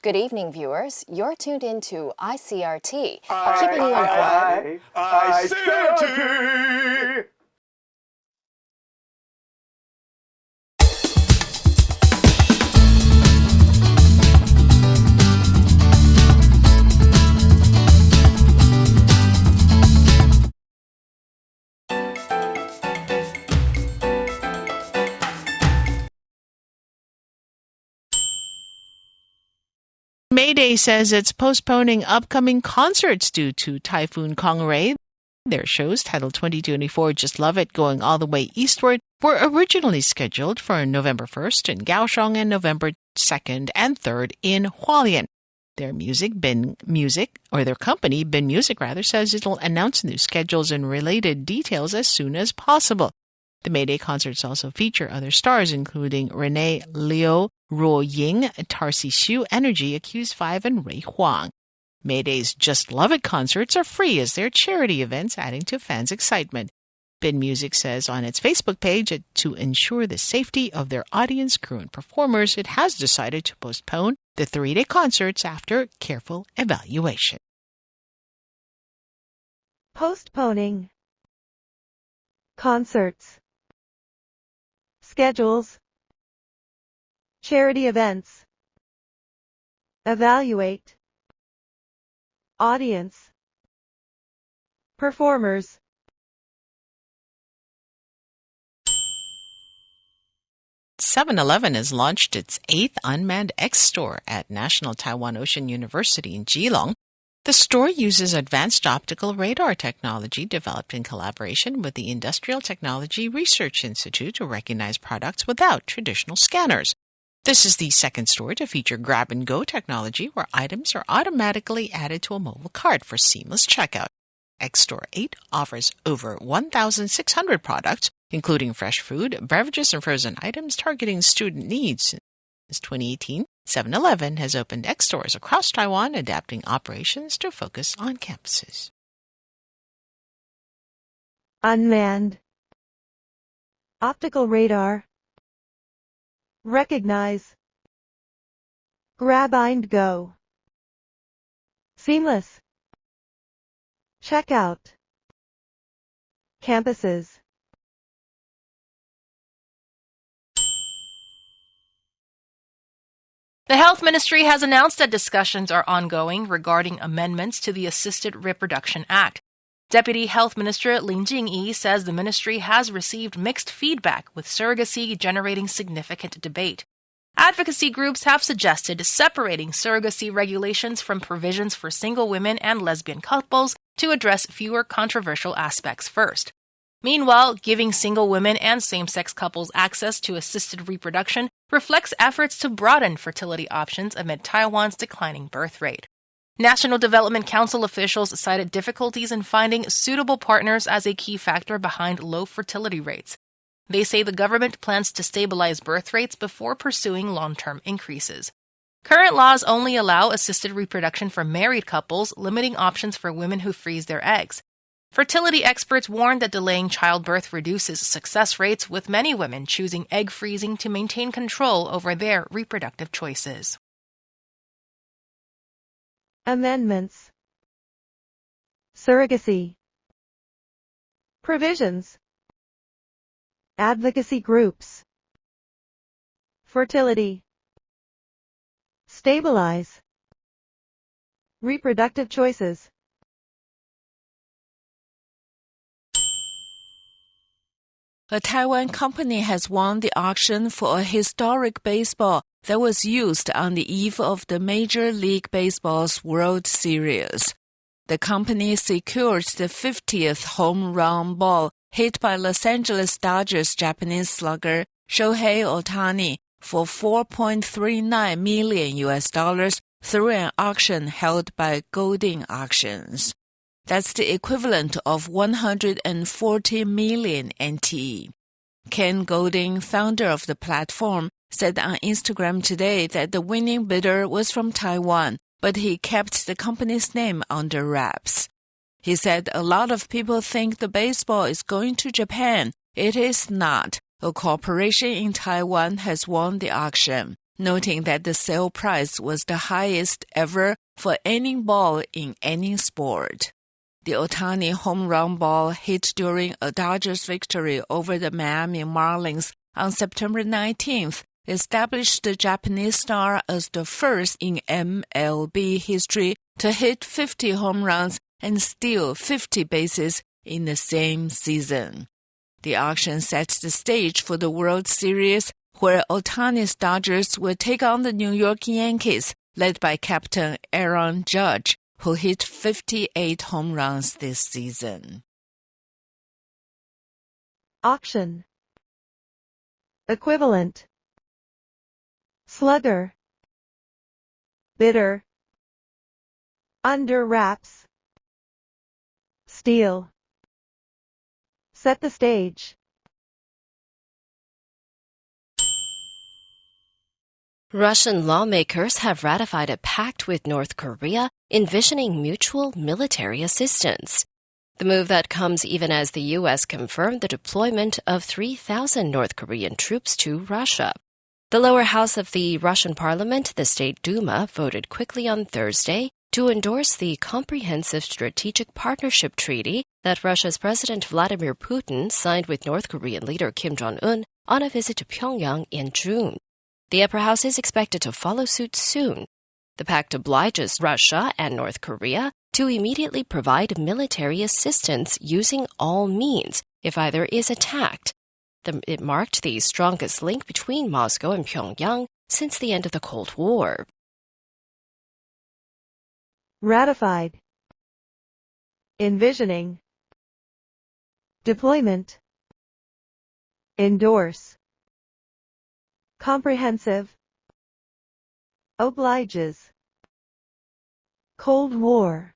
Good evening, viewers. You're tuned in to ICRT, keeping you informed. ICRT! Mayday says it's postponing upcoming concerts due to Typhoon Kongray. Their shows, titled 2024 Just Love It, Going All the Way Eastward, were originally scheduled for November 1st in Kaohsiung and November 2nd and 3rd in Hualien. Their company, Bin Music, says it'll announce new schedules and related details as soon as possible. The Mayday concerts also feature other stars, including Renee Liu, Ruo Ying, Tarsi Xu, Energy, Accused 5, and Ray Huang. Mayday's Just Love It concerts are free as they're charity events, adding to fans' excitement. Bin Music says on its Facebook page that to ensure the safety of their audience, crew, and performers, it has decided to postpone the 3-day concerts after careful evaluation. Postponing concerts, schedules, charity events, evaluate, audience, performers. (7-Eleven) has launched its 8th unmanned X store at National Taiwan Ocean University in Keelung. The store uses advanced optical radar technology developed in collaboration with the Industrial Technology Research Institute to recognize products without traditional scanners. This is the second store to feature grab-and-go technology where items are automatically added to a mobile cart for seamless checkout. X-Store 8 offers over 1,600 products, including fresh food, beverages, and frozen items targeting student needs. Since 2018, 7-Eleven has opened X-Stores across Taiwan, adapting operations to focus on campuses. Unmanned optical radar, recognize, grab and go, seamless checkout, campuses. The Health Ministry has announced that discussions are ongoing regarding amendments to the Assisted Reproduction Act. Deputy Health Minister Lin Jingyi says the ministry has received mixed feedback, with surrogacy generating significant debate. Advocacy groups have suggested separating surrogacy regulations from provisions for single women and lesbian couples to address fewer controversial aspects first. Meanwhile, giving single women and same-sex couples access to assisted reproduction reflects efforts to broaden fertility options amid Taiwan's declining birth rate. National Development Council officials cited difficulties in finding suitable partners as a key factor behind low fertility rates. They say the government plans to stabilize birth rates before pursuing long-term increases. Current laws only allow assisted reproduction for married couples, limiting options for women who freeze their eggs. Fertility experts warn that delaying childbirth reduces success rates, with many women choosing egg freezing to maintain control over their reproductive choices. Amendments, surrogacy, provisions, advocacy groups, fertility, stabilize, reproductive choices. A Taiwan company has won the auction for a historic baseball that was used on the eve of the Major League Baseball's World Series. The company secured the 50th home run ball hit by Los Angeles Dodgers Japanese slugger Shohei Ohtani for $4.39 million through an auction held by Golding Auctions. That's the equivalent of 140 million NT. Ken Golding, founder of the platform, said on Instagram today that the winning bidder was from Taiwan, but he kept the company's name under wraps. He said a lot of people think the baseball is going to Japan. It is not. A corporation in Taiwan has won the auction. noting that the sale price was the highest ever for any ball in any sport. The Ohtani home run ball hit during a Dodgers victory over the Miami Marlins on September 19th established the Japanese star as the first in MLB history to hit 50 home runs and steal 50 bases in the same season. The auction sets the stage for the World Series, where Ohtani's Dodgers will take on the New York Yankees, led by Captain Aaron Judge, who hit 58 home runs this season. Auction. Equivalent. Slugger. Bidder. Under wraps. Steal. Set the stage. Russian lawmakers have ratified a pact with North Korea envisioning mutual military assistance. The move that comes even as the U.S. confirmed the deployment of 3,000 North Korean troops to Russia. The lower house of the Russian parliament, the State Duma, voted quickly on Thursday to endorse the Comprehensive Strategic Partnership Treaty that Russia's President Vladimir Putin signed with North Korean leader Kim Jong-un on a visit to Pyongyang in June. The upper house is expected to follow suit soon. The pact obliges Russia and North Korea to immediately provide military assistance using all means if either is attacked. It marked the strongest link between Moscow and Pyongyang since the end of the Cold War. Ratified. Envisioning. Deployment. Endorse. Comprehensive. Obliges. Cold War.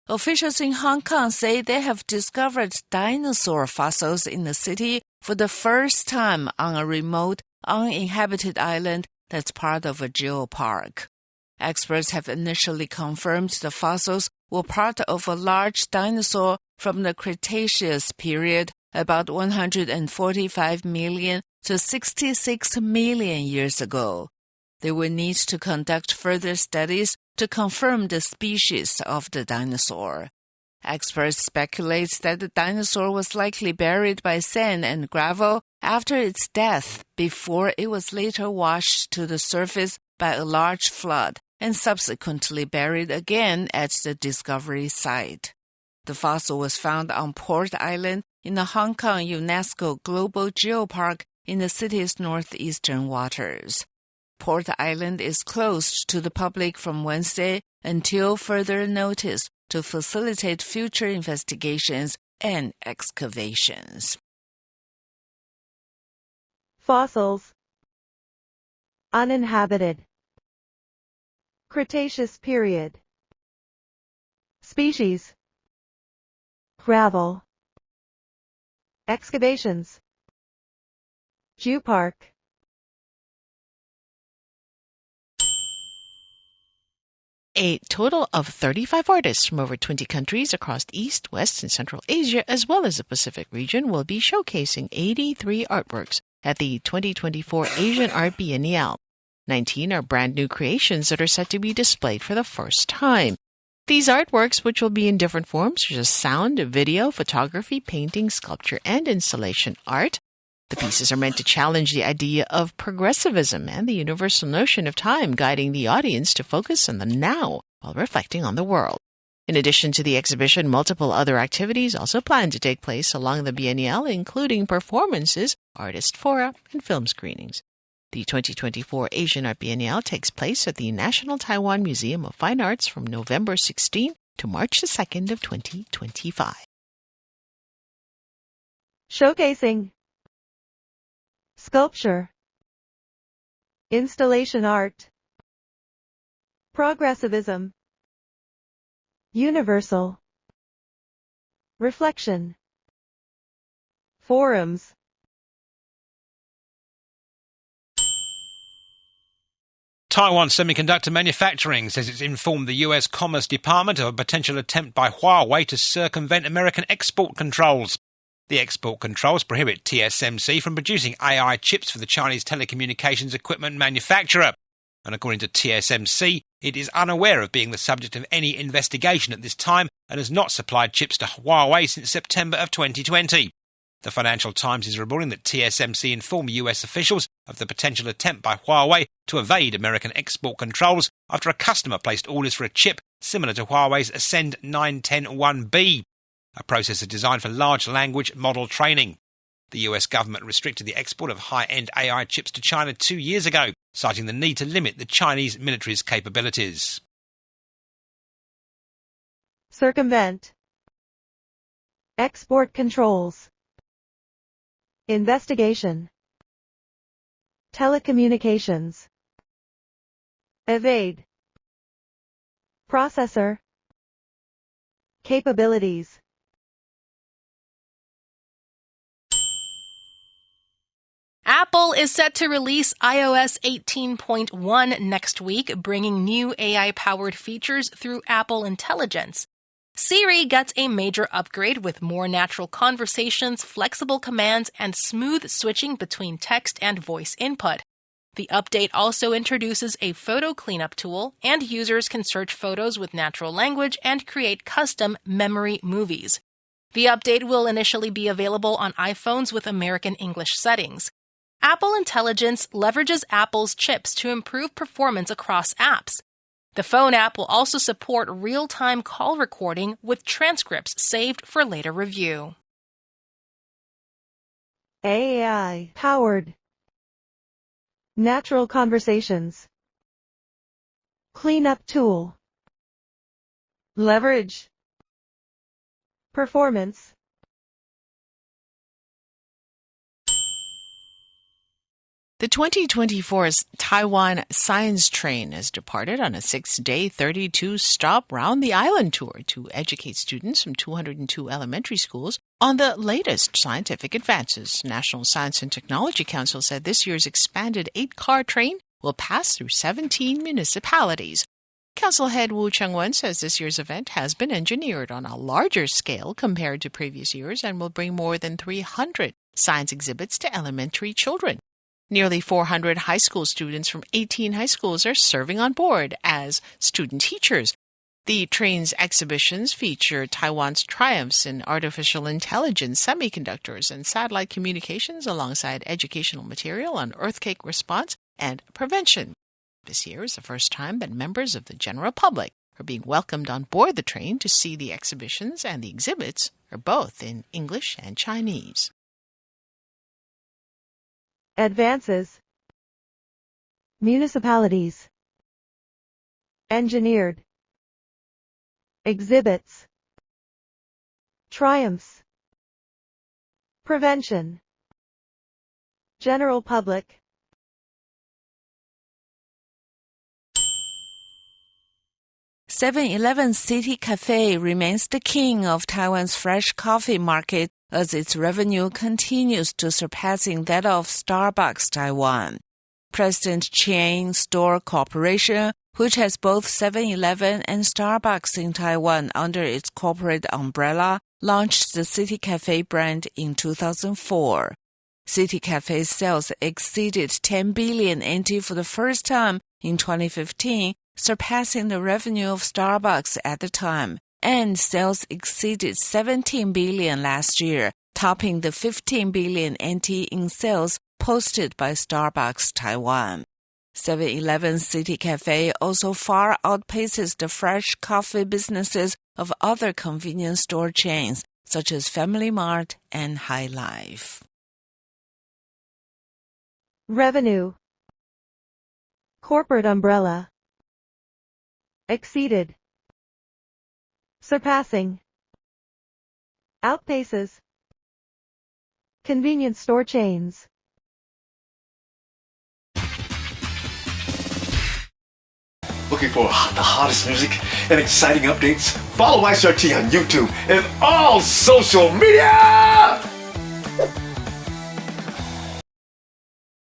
Officials in Hong Kong say they have discovered dinosaur fossils in the city for the first time on a remote, uninhabited island that's part of a geopark. Experts have initially confirmed the fossils were part of a large dinosaur from the Cretaceous period, about 145 million to 66 million years ago. They will need to conduct further studies to confirm the species of the dinosaur. Experts speculate that the dinosaur was likely buried by sand and gravel after its death before it was later washed to the surface by a large flood and subsequently buried again at the discovery site. The fossil was found on Port Island in the Hong Kong UNESCO Global Geopark in the city's northeastern waters. Port Island is closed to the public from Wednesday until further notice to facilitate future investigations and excavations. Fossils. Uninhabited. Cretaceous period. Species. Gravel. Excavations. Geopark. A total of 35 artists from over 20 countries across East, West, and Central Asia, as well as the Pacific region, will be showcasing 83 artworks at the 2024 Asian Art Biennial. 19 are brand new creations that are set to be displayed for the first time. These artworks, which will be in different forms such as sound, video, photography, painting, sculpture, and installation art. The pieces are meant to challenge the idea of progressivism and the universal notion of time, guiding the audience to focus on the now while reflecting on the world. In addition to the exhibition, multiple other activities also plan to take place along the Biennial, including performances, artist fora, and film screenings. The 2024 Asian Art Biennial takes place at the National Taiwan Museum of Fine Arts from November 16 to March 2nd of 2025. Showcasing. Sculpture. Installation art. Progressivism. Universal. Reflection. Forums. Taiwan Semiconductor Manufacturing says it's informed the U.S. Commerce Department of a potential attempt by Huawei to circumvent American export controls. The export controls prohibit TSMC from producing AI chips for the Chinese telecommunications equipment manufacturer. And according to TSMC, it is unaware of being the subject of any investigation at this time and has not supplied chips to Huawei since September of 2020. The Financial Times is reporting that TSMC informed US officials of the potential attempt by Huawei to evade American export controls after a customer placed orders for a chip similar to Huawei's Ascend 9101B, a processor designed for large language model training. The US government restricted the export of high-end AI chips to China 2 years ago, citing the need to limit the Chinese military's capabilities. Circumvent. Export controls. Investigation. Telecommunications. Evade. Processor. Capabilities. Apple is set to release iOS 18.1 next week, bringing new AI-powered features through Apple Intelligence. Siri gets a major upgrade with more natural conversations, flexible commands, and smooth switching between text and voice input. The update also introduces a photo cleanup tool, and users can search photos with natural language and create custom memory movies. The update will initially be available on iPhones with American English settings. Apple Intelligence leverages Apple's chips to improve performance across apps. The phone app will also support real-time call recording with transcripts saved for later review. AI-powered. Natural conversations. Cleanup tool. Leverage. Performance. The 2024 Taiwan Science Train has departed on a 6-day, 32-stop round-the-island tour to educate students from 202 elementary schools on the latest scientific advances. National Science and Technology Council said this year's expanded 8-car train will pass through 17 municipalities. Council head Wu Chengwen says this year's event has been engineered on a larger scale compared to previous years and will bring more than 300 science exhibits to elementary children. Nearly 400 high school students from 18 high schools are serving on board as student teachers. The train's exhibitions feature Taiwan's triumphs in artificial intelligence, semiconductors, and satellite communications alongside educational material on earthquake response and prevention. This year is the first time that members of the general public are being welcomed on board the train to see the exhibitions, and the exhibits are both in English and Chinese. Advances. Municipalities. Engineered. Exhibits. Triumphs. Prevention. General public. "7-Eleven City Cafe remains the king of Taiwan's fresh coffee market as its revenue continues to surpassing that of Starbucks Taiwan. President Chain Store Corporation, which has both 7-Eleven and Starbucks in Taiwan under its corporate umbrella, launched the City Cafe brand in 2004. City Cafe's sales exceeded 10 billion NT for the first time in 2015, surpassing the revenue of Starbucks at the time, and sales exceeded 17 billion last year, topping the 15 billion NT in sales posted by Starbucks Taiwan. 7-Eleven City Cafe also far outpaces the fresh coffee businesses of other convenience store chains, such as Family Mart and High Life. Revenue. Corporate umbrella. Exceeded. Surpassing. Outpaces. Convenience store chains. Looking for the hottest music and exciting updates? Follow ICRT on YouTube and all social media!